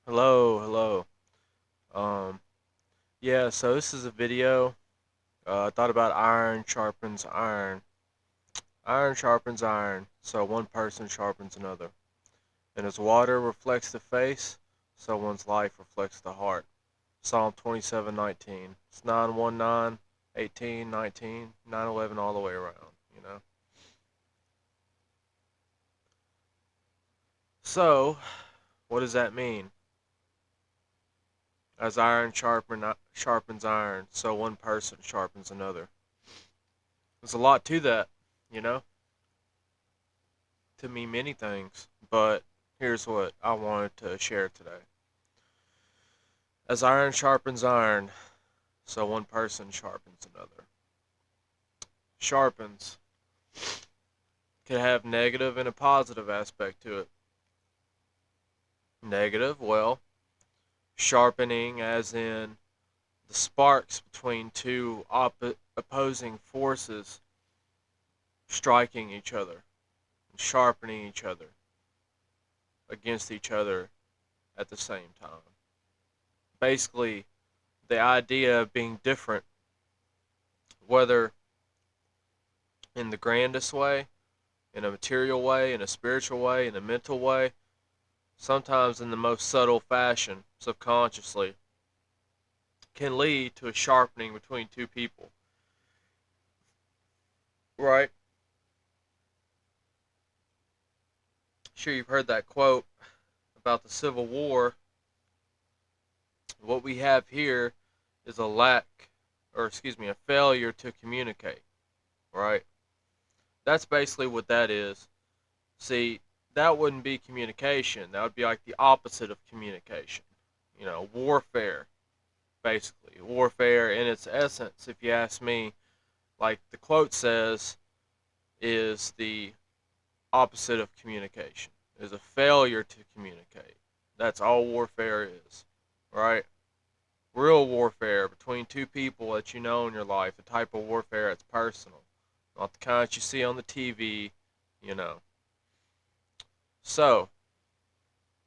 Hello, hello. Um, yeah, so this is a video. I thought about iron sharpens iron. Iron sharpens iron, so one person sharpens another. And as water reflects the face, so one's life reflects the heart. Psalm 27:19. It's 9:19, 18, 19, 9:11, all the way around, you know. So, what does that mean? As sharpens iron, so one person sharpens another. There's a lot to that, you know? To me many things, but here's what I wanted to share today. As iron sharpens iron, so one person sharpens another. Sharpens can have negative and a positive aspect to it. Negative, well, sharpening as in the sparks between two opposing forces striking each other and sharpening each other against each other at the same time. Basically, the idea of being different, whether in the grandest way, in a material way, in a spiritual way, in a mental way, sometimes in the most subtle fashion, subconsciously, can lead to a sharpening between two people. Right? Sure, you've heard that quote about the Civil War. What we have here is a lack, or excuse me, a failure to communicate. Right? That's basically what that is. See, that wouldn't be communication. That would be like the opposite of communication. Warfare, basically. Warfare in its essence, if you ask me, like the quote says, is the opposite of communication, is a failure to communicate. That's all warfare is, right? Real warfare between two people that you know in your life, the type of warfare that's personal, not the kind that you see on the TV, you know. So,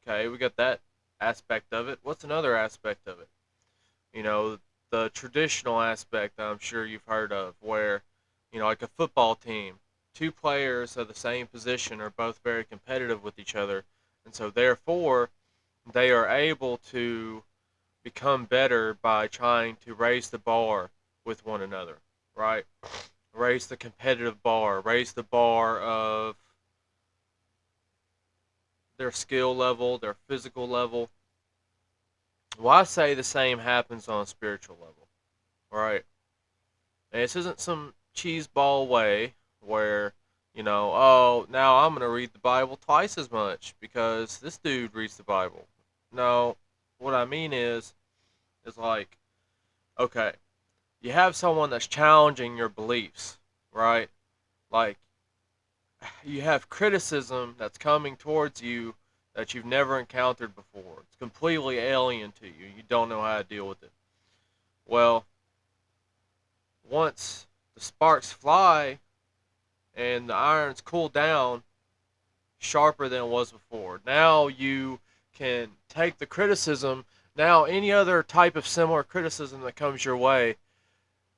okay, we got that aspect of it. What's another aspect of it? You know, the traditional aspect that I'm sure you've heard of, where, like a football team, two players of the same position are both very competitive with each other, and so therefore they are able to become better by trying to raise the bar with one another, right? Raise the competitive bar, raise the bar of their skill level, their physical level. Well, I say the same happens on a spiritual level, right? And this isn't some cheeseball way where, oh, now I'm going to read the Bible twice as much because this dude reads the Bible. No, what I mean is like, okay, you have someone that's challenging your beliefs, right? Like, you have criticism that's coming towards you that you've never encountered before. It's completely alien to you. You don't know how to deal with it. Well, once the sparks fly and the irons cool down sharper than it was before. Now you can take the criticism. Now any other type of similar criticism that comes your way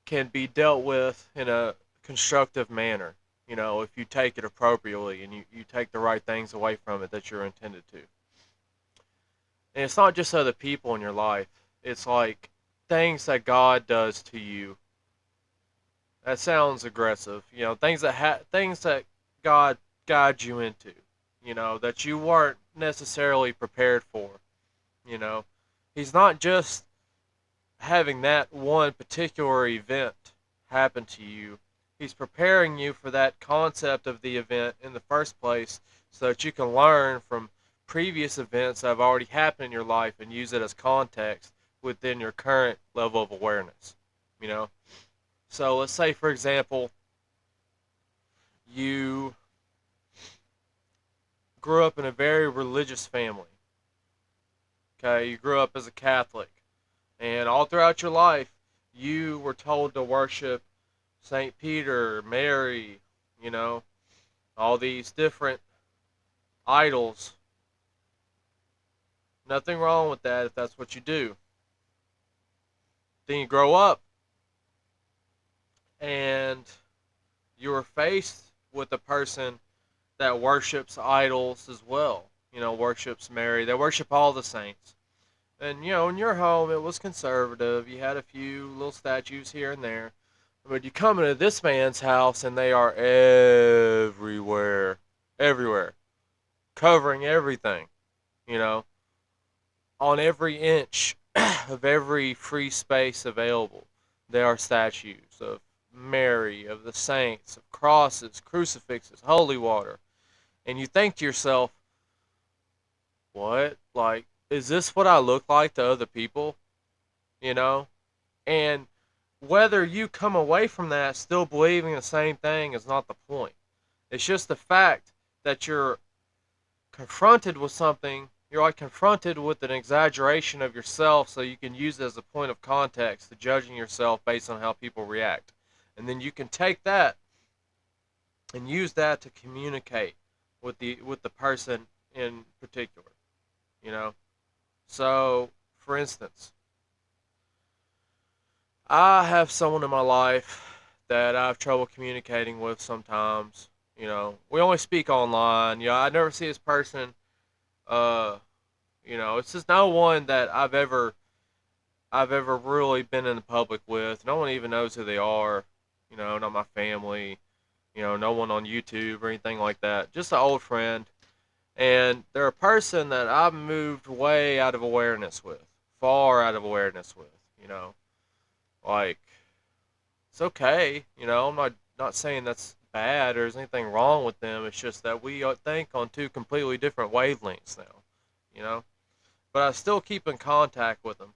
can be dealt with in a constructive manner. If you take it appropriately and you take the right things away from it that you're intended to. And it's not just other people in your life. It's like things that God does to you. That sounds aggressive. Things that God guides you into. That you weren't necessarily prepared for. You know, He's not just having that one particular event happen to you. He's preparing you for that concept of the event in the first place so that you can learn from previous events that have already happened in your life and use it as context within your current level of awareness. You know? So let's say, for example, you grew up in a very religious family. Okay, you grew up as a Catholic, and all throughout your life, you were told to worship Saint Peter, Mary, you know, all these different idols, Nothing wrong with that if that's what you do. Then you grow up and you're faced with a person that worships idols as well. Worships Mary. They worship all the saints. And, in your home, it was conservative. You had a few little statues here and there. But you come into this man's house and they are everywhere. Everywhere. Covering everything, you know, on every inch of every free space available. There are statues of Mary, of the saints, of crosses, crucifixes, holy water. And you think to yourself, what? Like, is this what I look like to other people? You know? And whether you come away from that still believing the same thing is not the point. It's just the fact that you're confronted with something, you're like confronted with an exaggeration of yourself so you can use it as a point of context to judging yourself based on how people react. And then you can take that and use that to communicate with the person in particular, you know? So, for instance, I have someone in my life that I have trouble communicating with sometimes. We only speak online. I never see this person. Uh, it's just no one that I've ever really been in the public with. No one even knows who they are. Not my family. No one on YouTube or anything like that. Just an old friend, and they're a person that I've moved way out of awareness with, far out of awareness with. Like, it's okay. I'm not saying that's bad or there's anything wrong with them. It's just that we think on two completely different wavelengths now. You know, but I still keep in contact with them,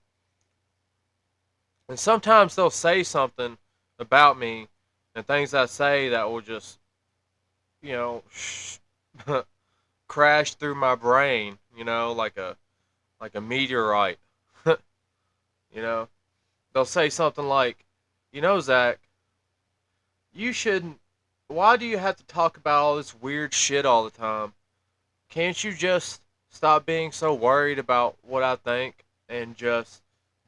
and sometimes they'll say something about me and things I say that will just you know crash through my brain. Like a meteorite. you know, they'll say something like, Zach, you shouldn't. Why do you have to talk about all this weird shit all the time? Can't you just stop being so worried about what I think and just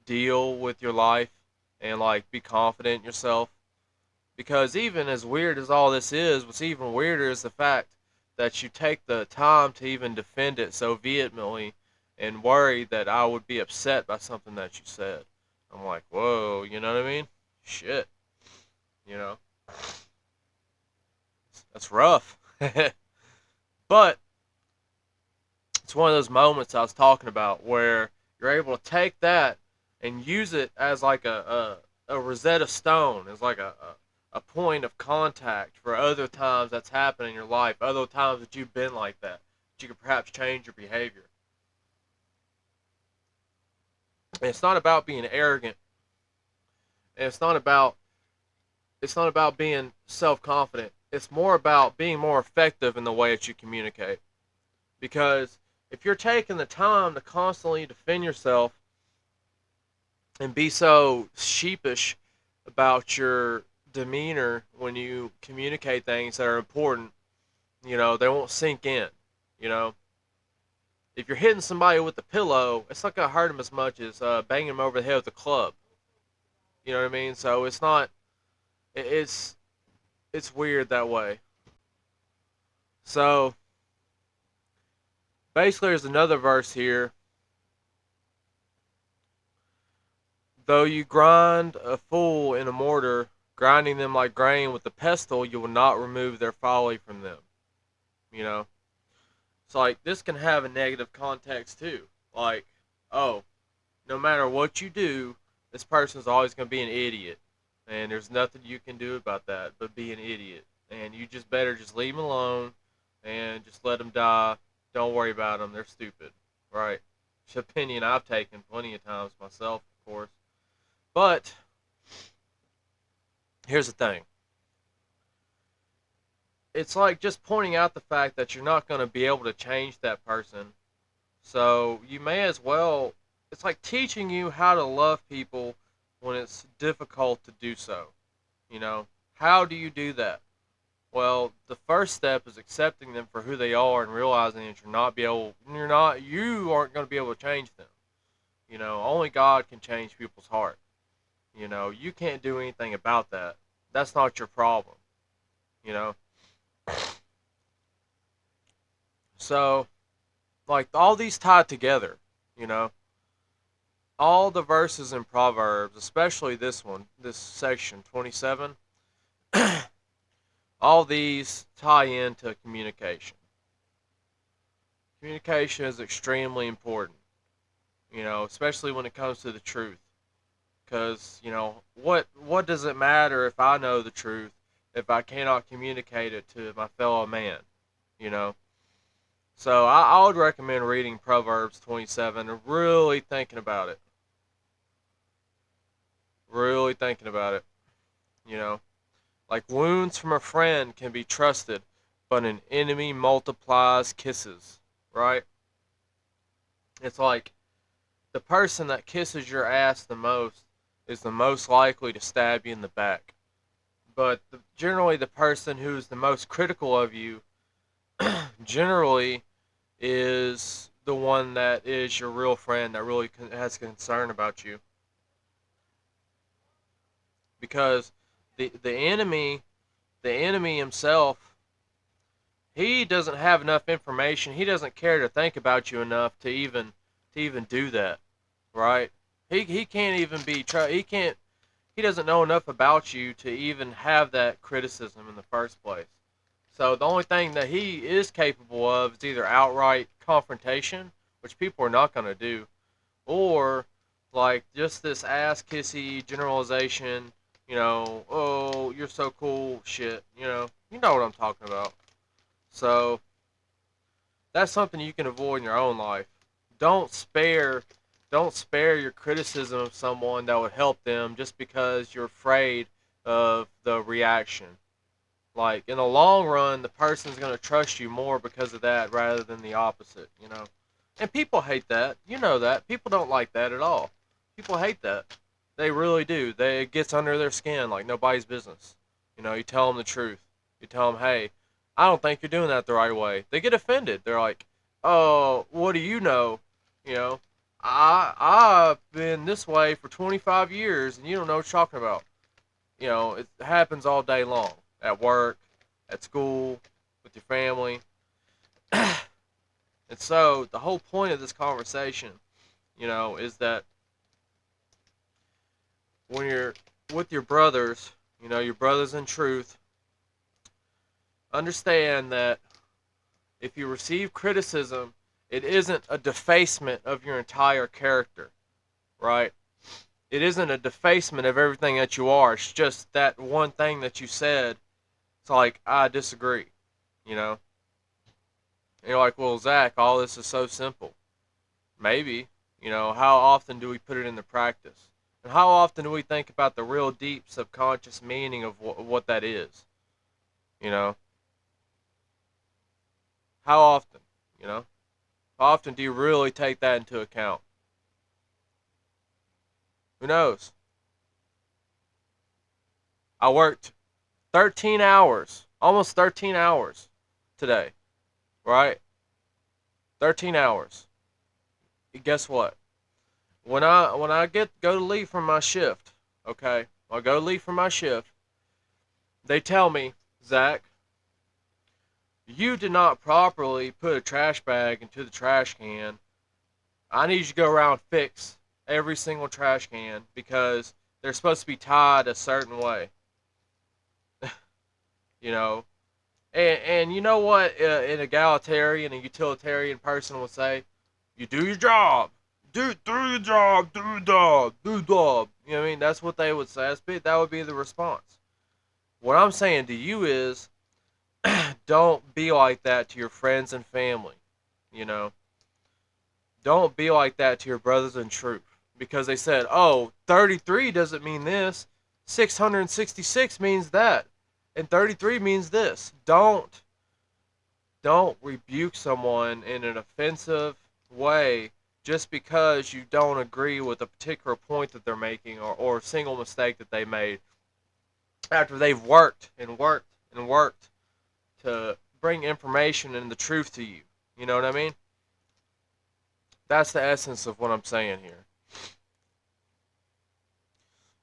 deal with your life and like be confident in yourself? Because even as weird as all this is, what's even weirder is the fact that you take the time to even defend it so vehemently and worry that I would be upset by something that you said. I'm like, whoa, you know what I mean? Shit, you know, that's rough. But it's one of those moments I was talking about where you're able to take that and use it as like a Rosetta Stone, as like a point of contact for other times that's happened in your life, other times that you've been like that you could perhaps change your behavior. And it's not about being arrogant, and it's not about being self-confident. It's more about being more effective in the way that you communicate. Because if you're taking the time to constantly defend yourself and be so sheepish about your demeanor when you communicate things that are important, they won't sink in. You know, if you're hitting somebody with a pillow, it's not gonna hurt them as much as banging them over the head with a club. You know what I mean? So it's not. It's weird that way. So basically, there's another verse here. Though you grind a fool in a mortar, grinding them like grain with the pestle, you will not remove their folly from them. You know? It's like this can have a negative context too. Like, oh, no matter what you do, this person's always going to be an idiot. And there's nothing you can do about that but be an idiot. And you just better just leave them alone and just let them die. Don't worry about them. They're stupid. Right? It's an opinion I've taken plenty of times myself, of course. But here's the thing. It's like just pointing out the fact that you're not going to be able to change that person. So you may as well. It's like teaching you how to love people when it's difficult to do so. How do you do that? Well, the first step is accepting them for who they are and realizing that you aren't going to be able to change them. Only God can change people's heart. You can't do anything about that. That's not your problem. You know. So, like all these tied together. You know, all the verses in Proverbs, especially this one, this section 27, all these tie into communication. Communication is extremely important. Especially when it comes to the truth. Because what does it matter if I know the truth if I cannot communicate it to my fellow man? You know. So I would recommend reading Proverbs 27 and really thinking about it. Really thinking about it. You know, like wounds from a friend can be trusted, but an enemy multiplies kisses. Right? It's like the person that kisses your ass the most is the most likely to stab you in the back. But generally, the person who's the most critical of you generally is the one that is your real friend that really has concern about you. Because the enemy himself, he doesn't have enough information. He doesn't care to think about you enough to even do that, right? He can't even he can't he doesn't know enough about you to even have that criticism in the first place. So the only thing that he is capable of is either outright confrontation, which people are not going to do, or like just this ass kissy generalization, oh, you're so cool shit, You know what I'm talking about. So that's something you can avoid in your own life. Don't spare don't spare your criticism of someone that would help them just because you're afraid of the reaction. Like in the long run, the person's gonna trust you more because of that rather than the opposite. And people hate that. You know that. People don't like that at all. People hate that. They really do. It gets under their skin like nobody's business. You tell them the truth. You tell them, hey, I don't think you're doing that the right way. They get offended. They're like, oh, what do you know? You know, I've been this way for 25 years and you don't know what you're talking about. It happens all day long at work, at school, with your family. And so the whole point of this conversation, is that when you're with your brothers, your brothers in truth, understand that if you receive criticism, it isn't a defacement of your entire character, right? It isn't a defacement of everything that you are. It's just that one thing that you said. It's like, I disagree, you know? And you're like, well, Zach, all this is so simple. Maybe. How often do we put it into practice? And how often do we think about the real deep subconscious meaning of what that is? You know? How often? You know? How often do you really take that into account? Who knows? I worked 13 hours, almost 13 hours today, right? 13 hours. Guess what? When I go to leave from my shift, okay? I go to leave from my shift. They tell me, Zach, you did not properly put a trash bag into the trash can. I need you to go around and fix every single trash can because they're supposed to be tied a certain way. you know. And you know what an egalitarian and utilitarian person will say? You do your job. Do your job. Do your job. Do your job. You know what I mean? That's what they would say. That would be the response. What I'm saying to you is don't be like that to your friends and family. You know? Don't be like that to your brothers in truth. Because they said, oh, 33 doesn't mean this. 666 means that. And 33 means this. Don't rebuke someone in an offensive way just because you don't agree with a particular point that they're making or a single mistake that they made after they've worked and worked and worked. to bring information and the truth to you. You know what I mean? That's the essence of what I'm saying here.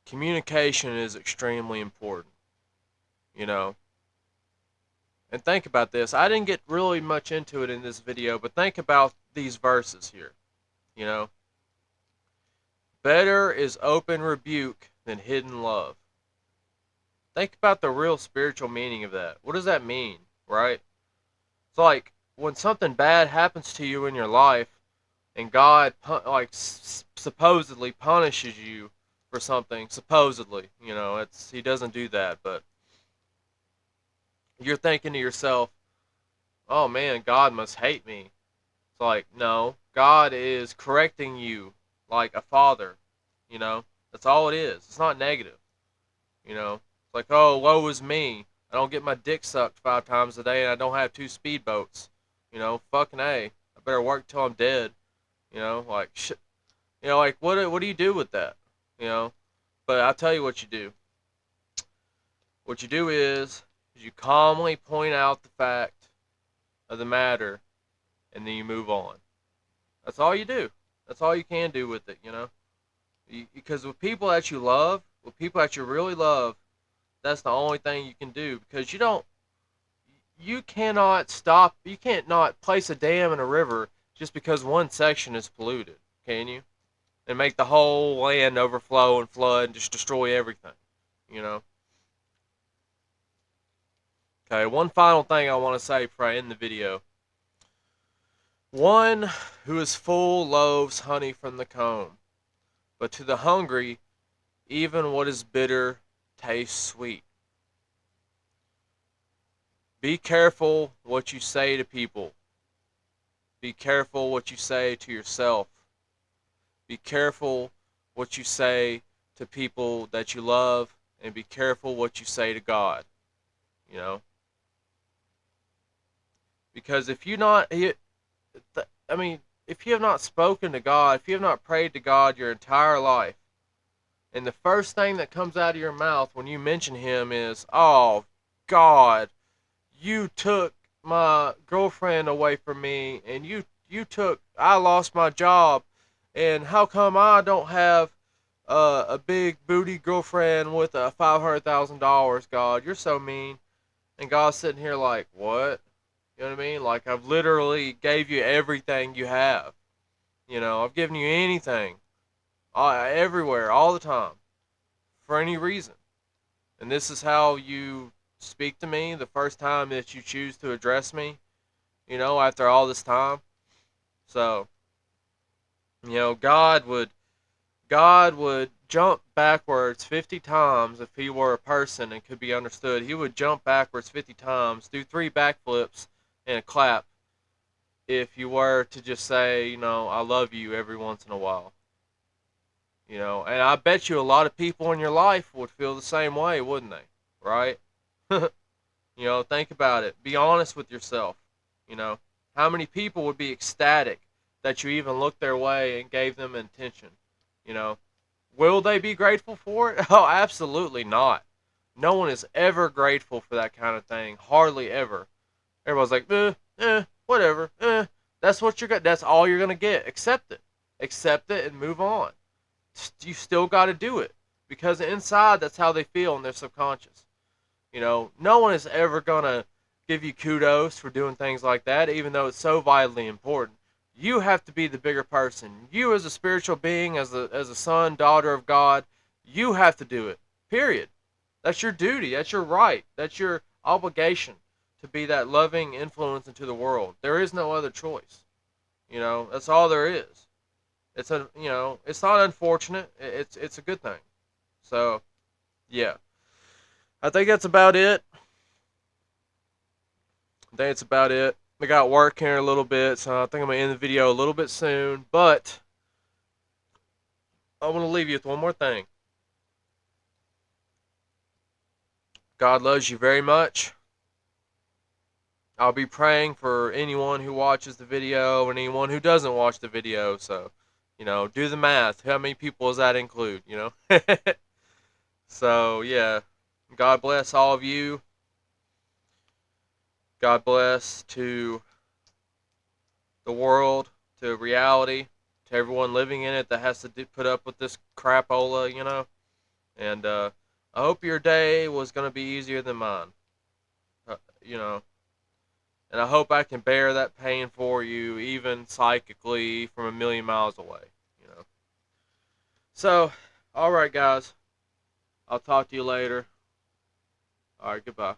Communication is extremely important, you know. And think about this. I didn't get really much into it in this video, but think about these verses here, you know. Better is open rebuke than hidden love. Think about the real spiritual meaning of that. What does that mean, right? It's like when something bad happens to you in your life and God supposedly punishes you for something, supposedly, you know, he doesn't do that, but you're thinking to yourself, "Oh man, God must hate me." It's like, no, God is correcting you like a father, you know? That's all it is. It's not negative, you know? It's like, "Oh, woe is me. I don't get my dick sucked 5 times a day and I don't have 2 speedboats." You know, fucking A. I better work till I'm dead. You know, like shit. You know, like what do you do with that? You know, but I'll tell you what you do. What you do is you calmly point out the fact of the matter, and then you move on. That's all you do. That's all you can do with it. You know, because with people that you love, with people that you really love, that's the only thing you can do because you cannot stop. You can't not place a dam in a river just because one section is polluted. Can you? And make the whole land overflow and flood and just destroy everything. You know. Okay, one final thing I want to say before I end the video. One who is full loves honey from the comb, but to the hungry, even what is bitter tastes sweet. Be careful what you say to people. Be careful what you say to yourself. Be careful what you say to people that you love, and be careful what you say to God. You know, because if you not, I mean, if you have not spoken to God, if you have not prayed to God your entire life, and the first thing that comes out of your mouth when you mention Him is, "Oh, God, you took my girlfriend away from me, and I lost my job, and how come I don't have a big booty girlfriend with a $500,000? God, you're so mean." And God's sitting here like, "What?" You know what I mean? Like, I've literally gave you everything you have. You know, I've given you anything, everywhere, all the time, for any reason. And this is how you speak to me the first time that you choose to address me, you know, after all this time. So, you know, God would jump backwards 50 times if he were a person and could be understood. He would jump backwards 50 times, do 3 backflips and a clap if you were to just say, you know, "I love you" every once in a while. You know, and I bet you a lot of people in your life would feel the same way, wouldn't they? Right? You know, think about it. Be honest with yourself. You know, how many people would be ecstatic that you even looked their way and gave them attention? You know, will they be grateful for it? Oh, absolutely not. No one is ever grateful for that kind of thing. Hardly ever. Everybody's like, whatever. That's what you're gonna. That's all you're gonna get. Accept it, and move on. You still got to do it because inside that's how they feel in their subconscious. You know, no one is ever gonna give you kudos for doing things like that, even though it's so vitally important. You have to be the bigger person. You, as a spiritual being, as a son, daughter of God, you have to do it. Period. That's your duty. That's your right. That's your obligation to be that loving influence into the world. There is no other choice. You know, that's all there is. It's not unfortunate. It's a good thing. So, yeah. I think that's about it. I think it's about it. I got work here in a little bit, so I think I'm going to end the video a little bit soon. But I want to leave you with one more thing. God loves you very much. I'll be praying for anyone who watches the video and anyone who doesn't watch the video. So, you know, do the math. How many people does that include, you know? So, yeah. God bless all of you. God bless to the world, to reality, to everyone living in it that has to put up with this crapola, you know. And I hope your day was going to be easier than mine, you know. And I hope I can bear that pain for you, even psychically, from a million miles away, you know. So, all right, guys. I'll talk to you later. All right, goodbye.